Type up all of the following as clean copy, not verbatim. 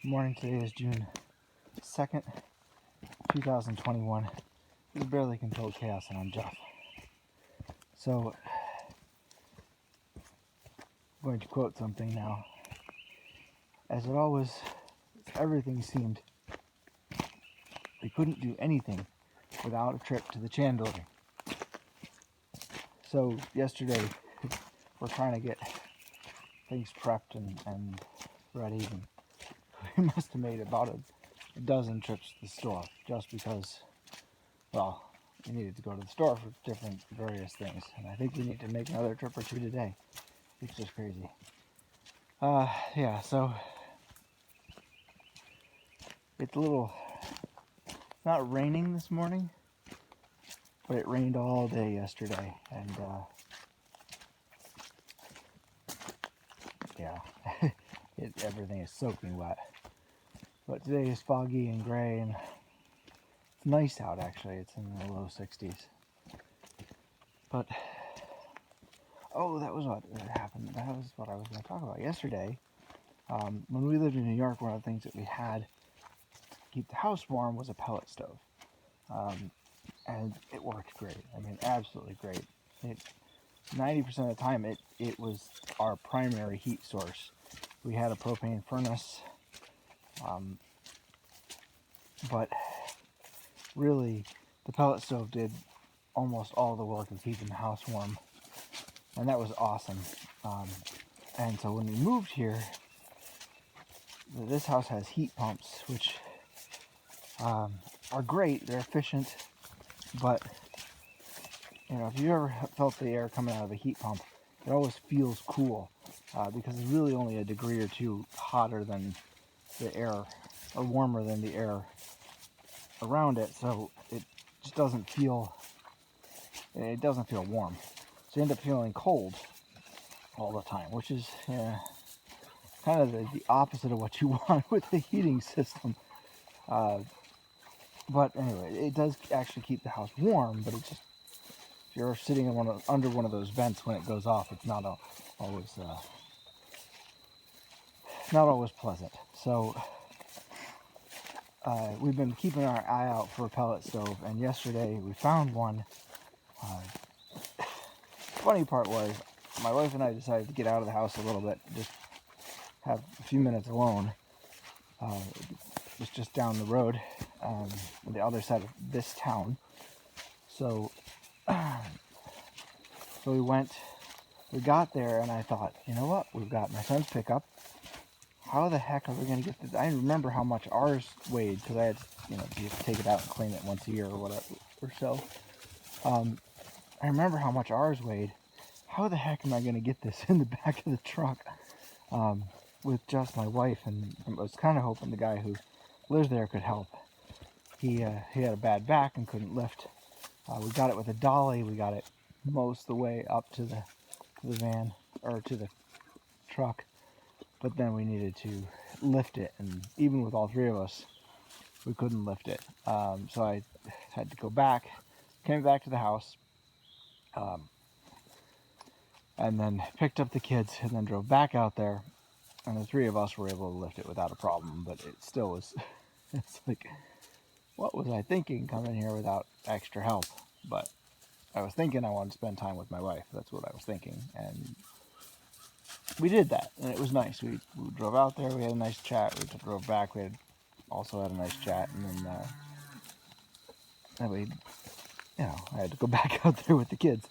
Morning. Today is June 2nd, 2021. This is Barely Controlled Chaos, and I'm Jeff. So, I'm going to quote something now. As it always, everything seemed we couldn't do anything without a trip to the Chandler. So, yesterday, we're trying to get things prepped and ready, and we must have made about a dozen trips to the store just because, well, we needed to go to the store for different various things, and I think we need to make another trip or two today. It's just crazy. Yeah, so it's not raining this morning, but it rained all day yesterday, and yeah, everything is soaking wet. But today is foggy and gray, and it's nice out actually. It's in the low 60s. But that was what happened. That was what I was going to talk about yesterday. When we lived in New York, one of the things that we had to keep the house warm was a pellet stove, and it worked great. I mean, absolutely great. 90% of the time, it was our primary heat source. We had a propane furnace, but really, the pellet stove did almost all the work of keeping the house warm, and that was awesome. And so when we moved here, this house has heat pumps, which are great. They're efficient, but if you ever felt the air coming out of a heat pump, it always feels cool because it's really only a degree or two hotter than the air, or warmer than the air around it. So it just doesn't feel warm. So you end up feeling cold all the time, which is kind of the opposite of what you want with the heating system. But anyway, it does actually keep the house warm, but it's just, if you're sitting under one of those vents when it goes off, it's not always pleasant. So we've been keeping our eye out for a pellet stove, and yesterday we found one. Funny part was, my wife and I decided to get out of the house a little bit, just have a few minutes alone. It was just down the road, on the other side of this town. So we got there, and I thought, you know what, we've got my son's pickup. How the heck are we going to get this? I remember how much ours weighed, because I had to take it out and clean it once a year or whatever, or so. I remember how much ours weighed. How the heck am I going to get this in the back of the truck with just my wife? And I was kind of hoping the guy who lives there could help. He had a bad back and couldn't lift. We got it with a dolly. We got it most of the way up to the van, or to the truck. But then we needed to lift it, and even with all three of us, we couldn't lift it. So I had to go back, came back to the house, and then picked up the kids, and then drove back out there, and the three of us were able to lift it without a problem. But it still was, it's like, what was I thinking coming here without extra help? But I was thinking I wanted to spend time with my wife. That's what I was thinking, and we did that, and it was nice. We drove out there, we had a nice chat. We drove back, we also had a nice chat, and then I had to go back out there with the kids,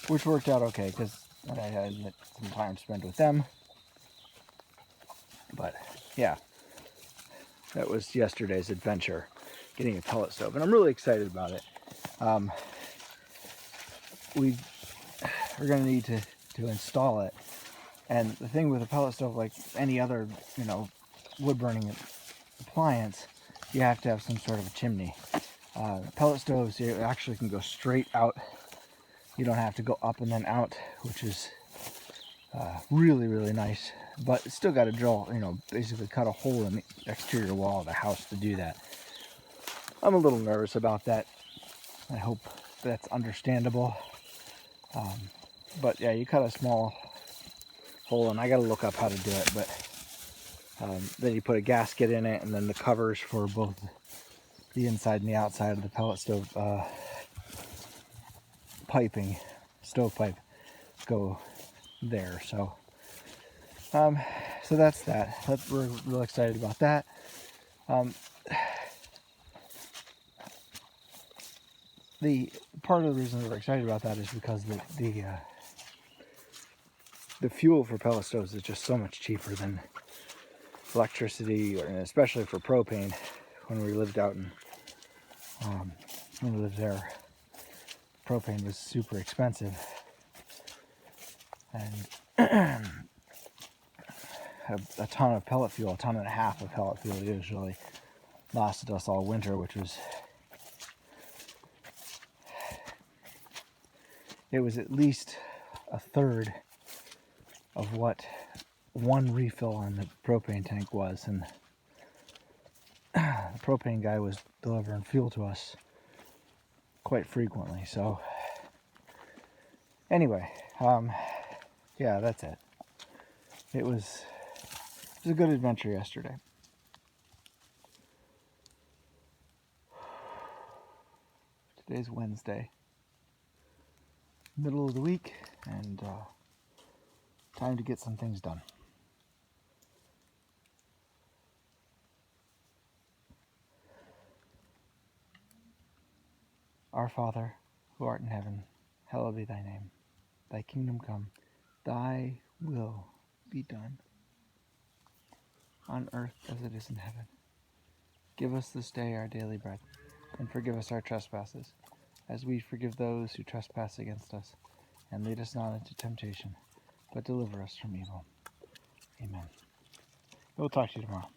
which worked out okay, because I had some time to spend with them. But yeah, that was yesterday's adventure, getting a pellet stove, and I'm really excited about it. We're going to need to install it. And the thing with a pellet stove, like any other, wood-burning appliance, you have to have some sort of a chimney. Pellet stoves, you actually can go straight out. You don't have to go up and then out, which is really, really nice. But it's still got to drill, basically cut a hole in the exterior wall of the house to do that. I'm a little nervous about that. I hope that's understandable. But yeah, you cut a small hole, and I got to look up how to do it. But Then you put a gasket in it, and then the covers for both the inside and the outside of the pellet stove stovepipe go there. So that's that. We're real excited about that. The part of the reason that we're excited about that is because the fuel for pellet stoves is just so much cheaper than electricity, and especially for propane. When we lived out in when we lived there, propane was super expensive, and a ton of pellet fuel, a ton and a half of pellet fuel usually lasted us all winter, which was, it was at least a third of what one refill on the propane tank was, and the propane guy was delivering fuel to us quite frequently. So anyway, yeah, that's it. It was a good adventure yesterday. Today's Wednesday, middle of the week, and time to get some things done. Our Father, who art in heaven, hallowed be thy name. Thy kingdom come, thy will be done, on earth as it is in heaven. Give us this day our daily bread, and forgive us our trespasses, as we forgive those who trespass against us. And lead us not into temptation, but deliver us from evil. Amen. We'll talk to you tomorrow.